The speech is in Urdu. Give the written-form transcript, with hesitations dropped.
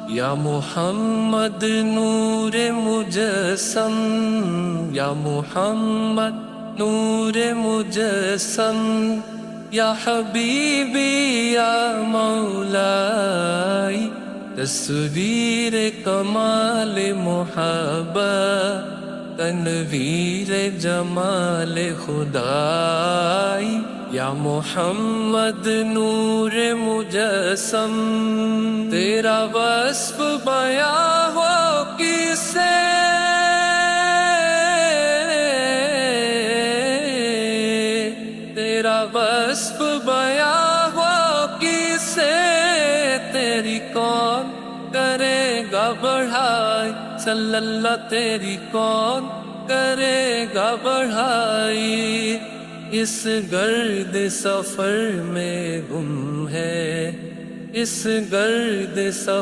یا محمد نور مجسم، یا محمد نور مجسم، یا حبیبی یا مولائی، تصویر کمال محبت، تنویر جمال خدائی، یا محمد نور مجسم، تیرا وصف بیاں ہو کسے، تیرا وصف بیاں ہو کسے، تیری کون کرے گا بڑھائی، صلی اللہ تیری کون کرے گا بڑھائی، اس گرد سفر میں گم ہے، اس گرد سفر